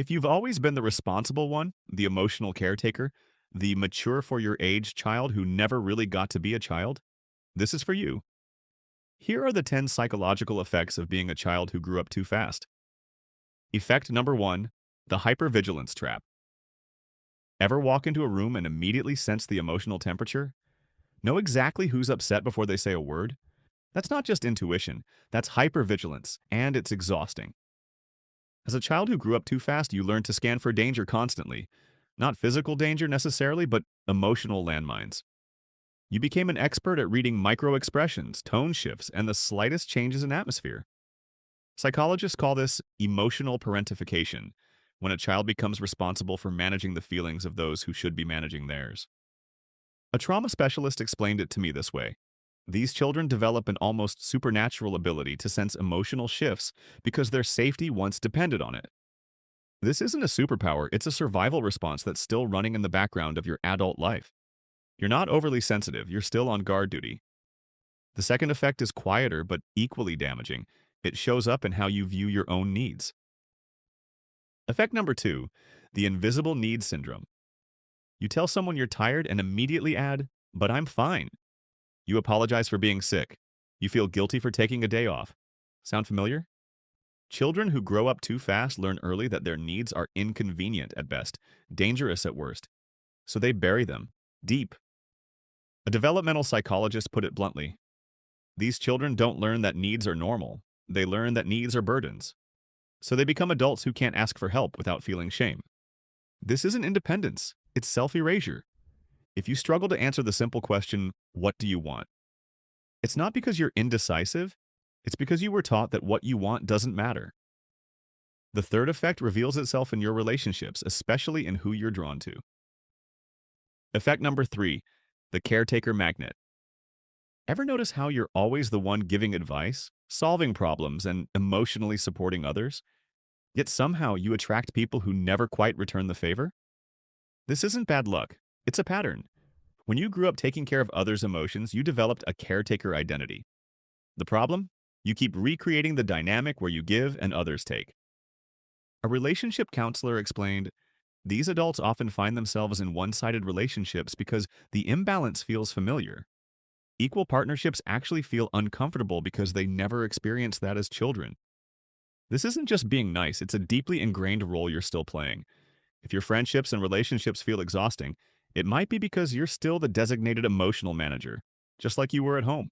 If you've always been the responsible one, the emotional caretaker, the mature for your age child who never really got to be a child, this is for you. Here are the 10 psychological effects of being a child who grew up too fast. Effect number 1, the hypervigilance trap. Ever walk into a room and immediately sense the emotional temperature? Know exactly who's upset before they say a word? That's not just intuition, that's hypervigilance, and it's exhausting. As a child who grew up too fast, you learned to scan for danger constantly. Not physical danger necessarily, but emotional landmines. You became an expert at reading micro-expressions, tone shifts, and the slightest changes in atmosphere. Psychologists call this emotional parentification, when a child becomes responsible for managing the feelings of those who should be managing theirs. A trauma specialist explained it to me this way. These children develop an almost supernatural ability to sense emotional shifts because their safety once depended on it. This isn't a superpower, it's a survival response that's still running in the background of your adult life. You're not overly sensitive, you're still on guard duty. The second effect is quieter but equally damaging. It shows up in how you view your own needs. Effect number 2, the invisible needs syndrome. You tell someone you're tired and immediately add, "But I'm fine." You apologize for being sick. You feel guilty for taking a day off. Sound familiar? Children who grow up too fast learn early that their needs are inconvenient at best, dangerous at worst. So they bury them, deep. A developmental psychologist put it bluntly. These children don't learn that needs are normal. They learn that needs are burdens. So they become adults who can't ask for help without feeling shame. This isn't independence, it's self-erasure. If you struggle to answer the simple question, "What do you want?" it's not because you're indecisive, it's because you were taught that what you want doesn't matter. The third effect reveals itself in your relationships, especially in who you're drawn to. Effect number 3, the caretaker magnet. Ever notice how you're always the one giving advice, solving problems, and emotionally supporting others? Yet somehow you attract people who never quite return the favor? This isn't bad luck, it's a pattern. When you grew up taking care of others' emotions, you developed a caretaker identity. The problem? You keep recreating the dynamic where you give and others take. A relationship counselor explained, these adults often find themselves in one-sided relationships because the imbalance feels familiar. Equal partnerships actually feel uncomfortable because they never experienced that as children. This isn't just being nice, it's a deeply ingrained role you're still playing. If your friendships and relationships feel exhausting, it might be because you're still the designated emotional manager, just like you were at home.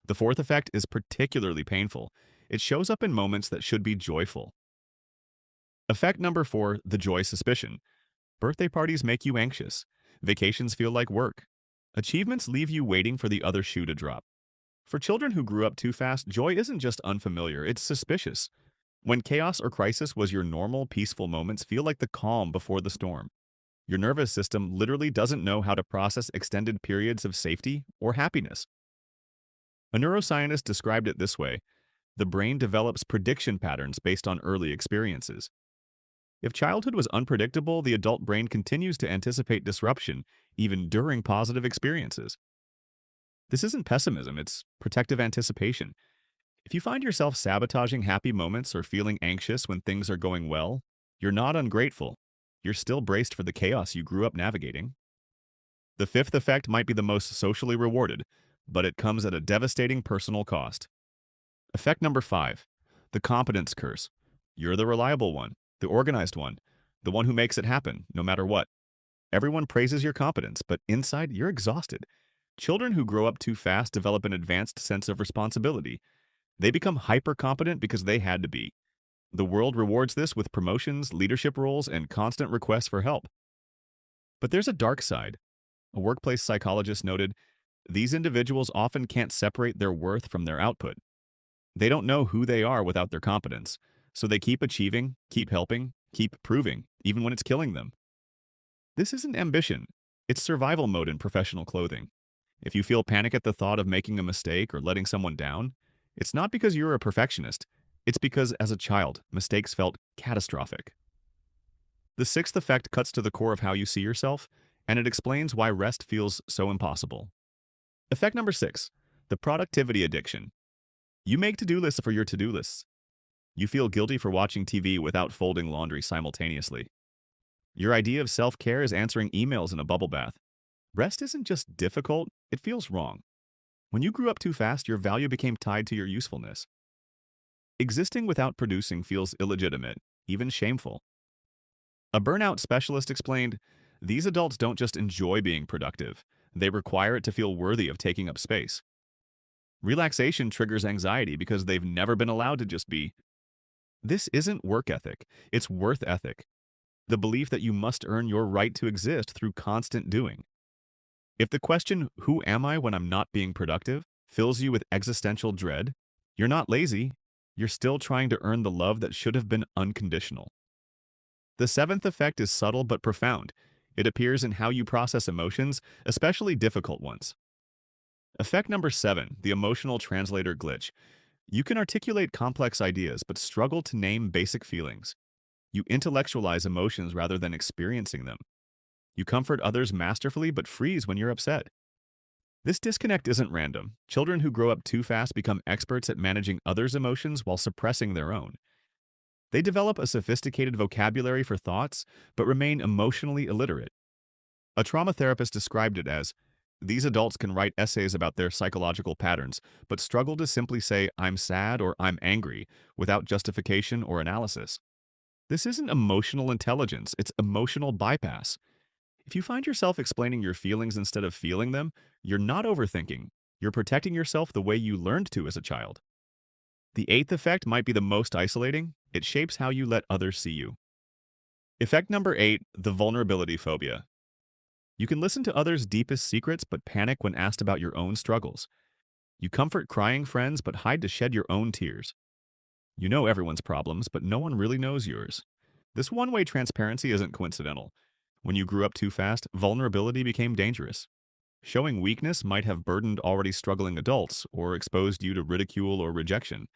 The fourth effect is particularly painful. It shows up in moments that should be joyful. Effect number 4, the joy suspicion. Birthday parties make you anxious. Vacations feel like work. Achievements leave you waiting for the other shoe to drop. For children who grew up too fast, joy isn't just unfamiliar, it's suspicious. When chaos or crisis was your normal, peaceful moments feel like the calm before the storm. Your nervous system literally doesn't know how to process extended periods of safety or happiness. A neuroscientist described it this way: the brain develops prediction patterns based on early experiences. If childhood was unpredictable, the adult brain continues to anticipate disruption, even during positive experiences. This isn't pessimism, it's protective anticipation. If you find yourself sabotaging happy moments or feeling anxious when things are going well, you're not ungrateful. You're still braced for the chaos you grew up navigating. The fifth effect might be the most socially rewarded, but it comes at a devastating personal cost. Effect number 5, the competence curse. You're the reliable one, the organized one, the one who makes it happen, no matter what. Everyone praises your competence, but inside, you're exhausted. Children who grow up too fast develop an advanced sense of responsibility. They become hyper-competent because they had to be. The world rewards this with promotions, leadership roles, and constant requests for help. But there's a dark side. A workplace psychologist noted, these individuals often can't separate their worth from their output. They don't know who they are without their competence, so they keep achieving, keep helping, keep proving, even when it's killing them. This isn't ambition. It's survival mode in professional clothing. If you feel panic at the thought of making a mistake or letting someone down, it's not because you're a perfectionist. It's because, as a child, mistakes felt catastrophic. The sixth effect cuts to the core of how you see yourself, and it explains why rest feels so impossible. Effect number 6, the productivity addiction. You make to-do lists for your to-do lists. You feel guilty for watching TV without folding laundry simultaneously. Your idea of self-care is answering emails in a bubble bath. Rest isn't just difficult, it feels wrong. When you grew up too fast, your value became tied to your usefulness. Existing without producing feels illegitimate, even shameful. A burnout specialist explained, these adults don't just enjoy being productive, they require it to feel worthy of taking up space. Relaxation triggers anxiety because they've never been allowed to just be. This isn't work ethic, it's worth ethic. The belief that you must earn your right to exist through constant doing. If the question, who am I when I'm not being productive, fills you with existential dread, you're not lazy, you're still trying to earn the love that should have been unconditional. The seventh effect is subtle but profound. It appears in how you process emotions, especially difficult ones. Effect number 7, the emotional translator glitch. You can articulate complex ideas but struggle to name basic feelings. You intellectualize emotions rather than experiencing them. You comfort others masterfully but freeze when you're upset. This disconnect isn't random. Children who grow up too fast become experts at managing others' emotions while suppressing their own. They develop a sophisticated vocabulary for thoughts, but remain emotionally illiterate. A trauma therapist described it as, these adults can write essays about their psychological patterns, but struggle to simply say, I'm sad or I'm angry, without justification or analysis. This isn't emotional intelligence, it's emotional bypass. If you find yourself explaining your feelings instead of feeling them, you're not overthinking. You're protecting yourself the way you learned to as a child. The eighth effect might be the most isolating. It shapes how you let others see you. Effect number 8, the vulnerability phobia. You can listen to others' deepest secrets but panic when asked about your own struggles. You comfort crying friends but hide to shed your own tears. You know everyone's problems, but no one really knows yours. This one-way transparency isn't coincidental. When you grew up too fast, vulnerability became dangerous. Showing weakness might have burdened already struggling adults or exposed you to ridicule or rejection.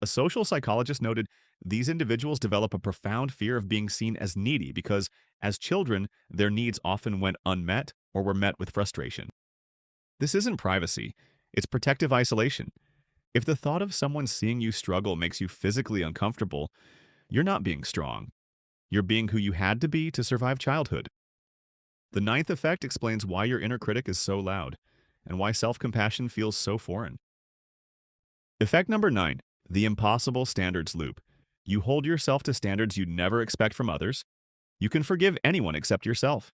A social psychologist noted these individuals develop a profound fear of being seen as needy because, as children, their needs often went unmet or were met with frustration. This isn't privacy, it's protective isolation. If the thought of someone seeing you struggle makes you physically uncomfortable, you're not being strong. You're being who you had to be to survive childhood. The ninth effect explains why your inner critic is so loud and why self-compassion feels so foreign. Effect number 9, the impossible standards loop. You hold yourself to standards you'd never expect from others. You can forgive anyone except yourself.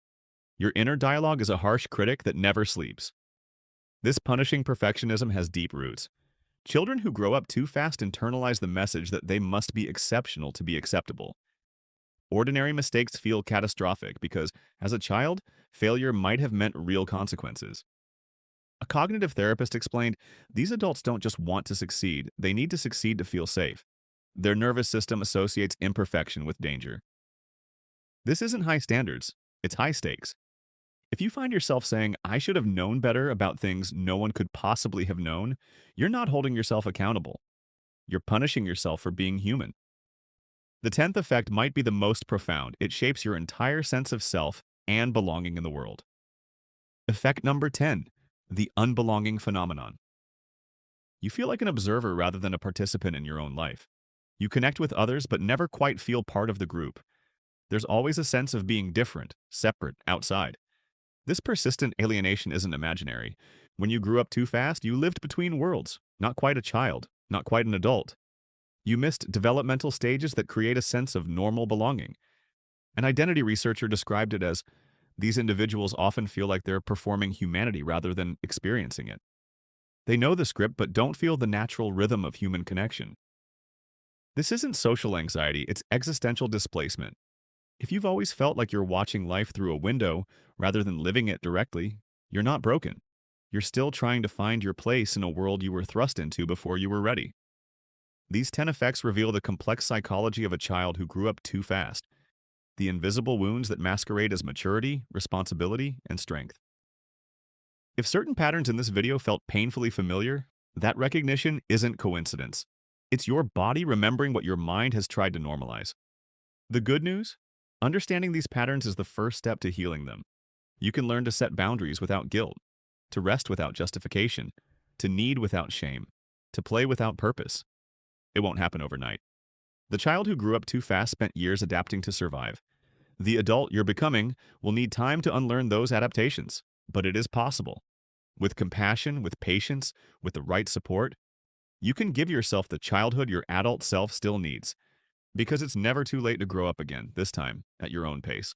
Your inner dialogue is a harsh critic that never sleeps. This punishing perfectionism has deep roots. Children who grow up too fast internalize the message that they must be exceptional to be acceptable. Ordinary mistakes feel catastrophic because, as a child, failure might have meant real consequences. A cognitive therapist explained, these adults don't just want to succeed, they need to succeed to feel safe. Their nervous system associates imperfection with danger. This isn't high standards, it's high stakes. If you find yourself saying, I should have known better about things no one could possibly have known, you're not holding yourself accountable. You're punishing yourself for being human. The 10th effect might be the most profound. It shapes your entire sense of self and belonging in the world. Effect number 10, the unbelonging phenomenon. You feel like an observer rather than a participant in your own life. You connect with others but never quite feel part of the group. There's always a sense of being different, separate, outside. This persistent alienation isn't imaginary. When you grew up too fast, you lived between worlds, not quite a child, not quite an adult. You missed developmental stages that create a sense of normal belonging. An identity researcher described it as, these individuals often feel like they're performing humanity rather than experiencing it. They know the script but don't feel the natural rhythm of human connection. This isn't social anxiety, it's existential displacement. If you've always felt like you're watching life through a window rather than living it directly, you're not broken. You're still trying to find your place in a world you were thrust into before you were ready. These 10 effects reveal the complex psychology of a child who grew up too fast, the invisible wounds that masquerade as maturity, responsibility, and strength. If certain patterns in this video felt painfully familiar, that recognition isn't coincidence. It's your body remembering what your mind has tried to normalize. The good news? Understanding these patterns is the first step to healing them. You can learn to set boundaries without guilt, to rest without justification, to need without shame, to play without purpose. It won't happen overnight. The child who grew up too fast spent years adapting to survive. The adult you're becoming will need time to unlearn those adaptations, but it is possible. With compassion, with patience, with the right support, you can give yourself the childhood your adult self still needs, because it's never too late to grow up again, this time at your own pace.